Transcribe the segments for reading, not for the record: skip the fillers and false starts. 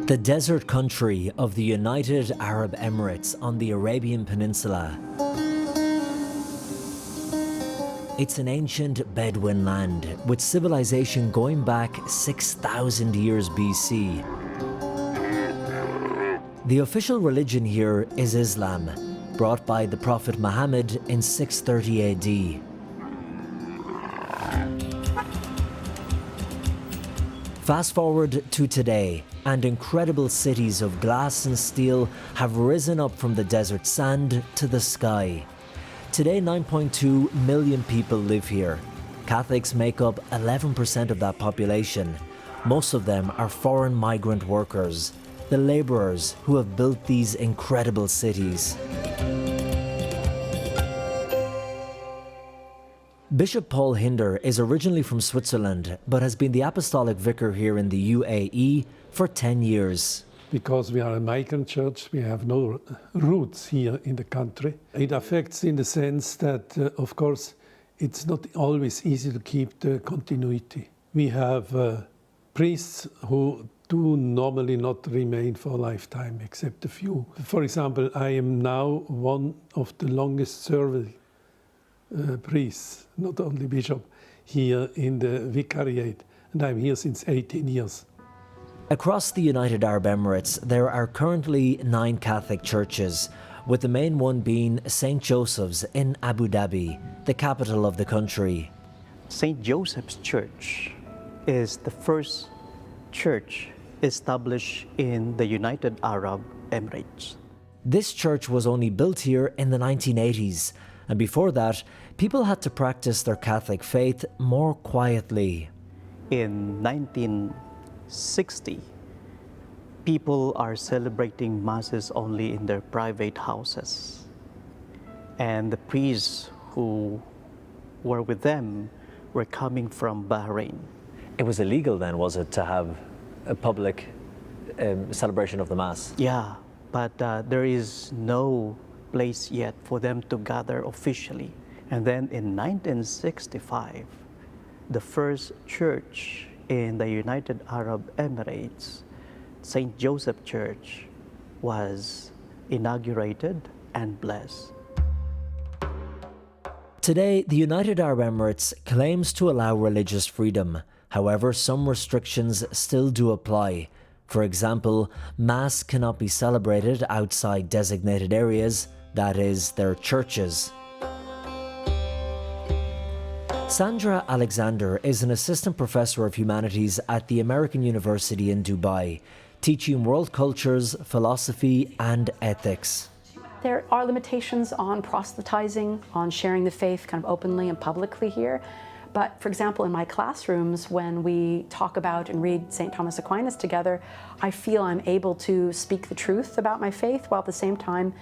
The desert country of the United Arab Emirates on the Arabian Peninsula. It's an ancient Bedouin land with civilization going back 6,000 years BC. The official religion here is Islam, brought by the Prophet Muhammad in 630 AD. Fast forward to today, and incredible cities of glass and steel have risen up from the desert sand to the sky. Today, 9.2 million people live here. Catholics make up 11% of that population. Most of them are foreign migrant workers, the labourers who have built these incredible cities. Bishop Paul Hinder is originally from Switzerland, but has been the apostolic vicar here in the UAE for 10 years. Because we are a migrant church, we have no roots here in the country. It affects in the sense that, of course, it's not always easy to keep the continuity. We have priests who do normally not remain for a lifetime, except a few. For example, I am now one of the longest serving priests, not only bishop, here in the vicariate, and I'm here since 18 years. Across the United Arab Emirates, there are currently 9 Catholic churches, with the main one being St. Joseph's in Abu Dhabi, the capital of the country. St. Joseph's Church is the first church established in the United Arab Emirates. This church was only built here in the 1980s, and before that, people had to practice their Catholic faith more quietly. In 1960, people are celebrating masses only in their private houses. And the priests who were with them were coming from Bahrain. It was illegal then, was it, to have a public celebration of the Mass? Yeah, but there is no place yet for them to gather officially. And then in 1965, the first church in the United Arab Emirates, St. Joseph Church, was inaugurated and blessed. Today, the United Arab Emirates claims to allow religious freedom. However, some restrictions still do apply. For example, Mass cannot be celebrated outside designated areas, that is, their churches. Sandra Alexander is an assistant professor of humanities at the American University in Dubai, teaching world cultures, philosophy, and ethics. There are limitations on proselytizing, on sharing the faith kind of openly and publicly here. But for example, in my classrooms, when we talk about and read St. Thomas Aquinas together, I feel I'm able to speak the truth about my faith while at the same time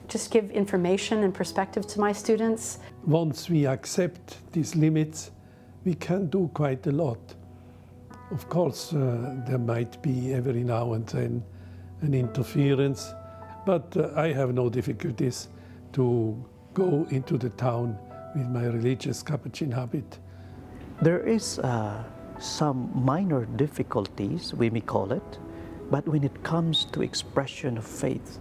just give information and perspective to my students. Once we accept these limits, we can do quite a lot. Of course, there might be every now and then an interference, but I have no difficulties to go into the town with my religious capuchin habit. There is some minor difficulties, we may call it, but when it comes to expression of faith,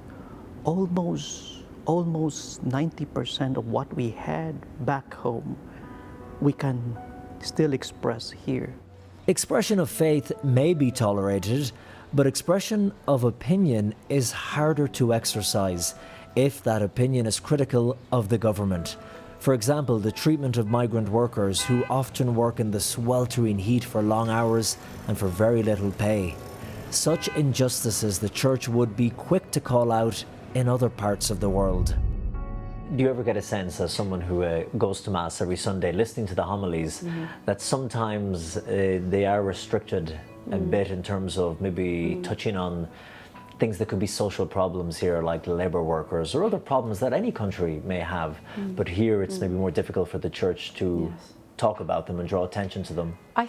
almost 90% of what we had back home, we can still express here. Expression of faith may be tolerated, but expression of opinion is harder to exercise if that opinion is critical of the government. For example, the treatment of migrant workers who often work in the sweltering heat for long hours and for very little pay. Such injustices the Church would be quick to call out in other parts of the world. Do you ever get a sense, as someone who goes to Mass every Sunday, listening to the homilies, that sometimes they are restricted a bit in terms of maybe touching on things that could be social problems here, like labour workers or other problems that any country may have, but here it's maybe more difficult for the Church to talk about them and draw attention to them? I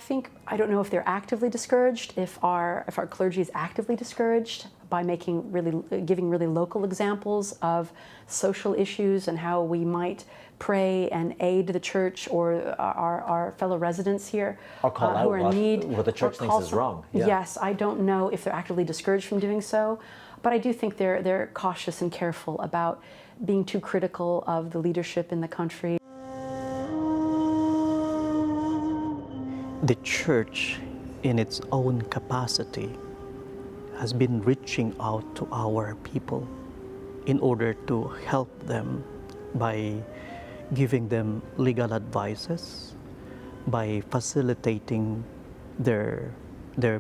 don't know if they're actively discouraged, if our clergy is actively discouraged, by giving really local examples of social issues and how we might pray and aid the church or our fellow residents here Or call who are out in need. what the church thinks is wrong. Yeah. Yes, I don't know if they're actively discouraged from doing so, but I do think they're cautious and careful about being too critical of the leadership in the country. The church, in its own capacity, has been reaching out to our people in order to help them by giving them legal advices, by facilitating their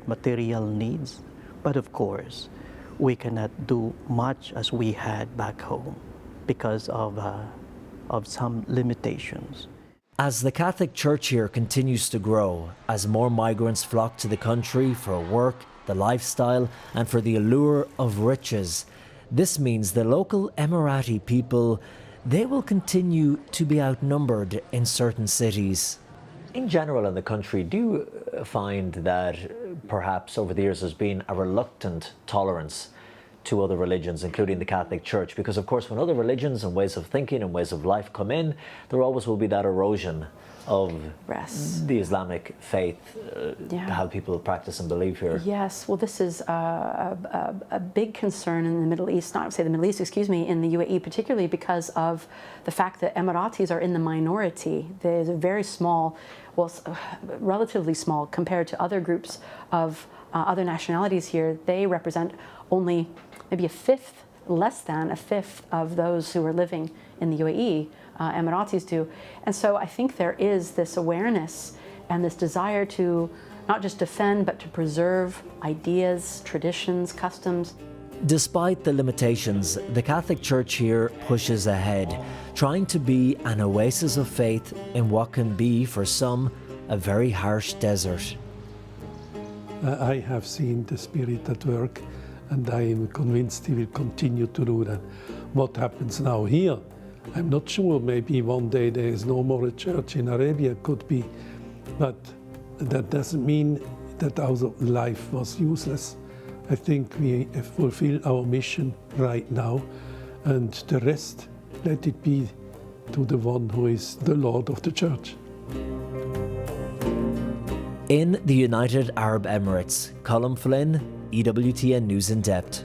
material needs. But of course, we cannot do much as we had back home because of some limitations. As the Catholic Church here continues to grow, as more migrants flock to the country for work, the lifestyle, and for the allure of riches, this means the local Emirati people, they will continue to be outnumbered in certain cities. In general in the country, do you find that perhaps over the years there's been a reluctant tolerance to other religions, including the Catholic Church? Because of course when other religions and ways of thinking and ways of life come in, there always will be that erosion of the Islamic faith, how people practice and believe here. Yes, well this is a big concern in the Middle East, not to say the Middle East, excuse me, in the UAE particularly because of the fact that Emiratis are in the minority. There's a very small, well, relatively small compared to other groups of other nationalities here. They represent only maybe a fifth, less than a fifth of those who are living in the UAE. Emiratis do. And so I think there is this awareness and this desire to not just defend, but to preserve ideas, traditions, customs. Despite the limitations, the Catholic Church here pushes ahead, trying to be an oasis of faith in what can be, for some, a very harsh desert. I have seen the Spirit at work, and I am convinced He will continue to do that. What happens now here, I'm not sure. Maybe one day there is no more a church in Arabia, could be, but that doesn't mean that our life was useless. I think we fulfill our mission right now, and the rest, let it be to the one who is the Lord of the Church. In the United Arab Emirates, Colm Flynn, EWTN News in Depth.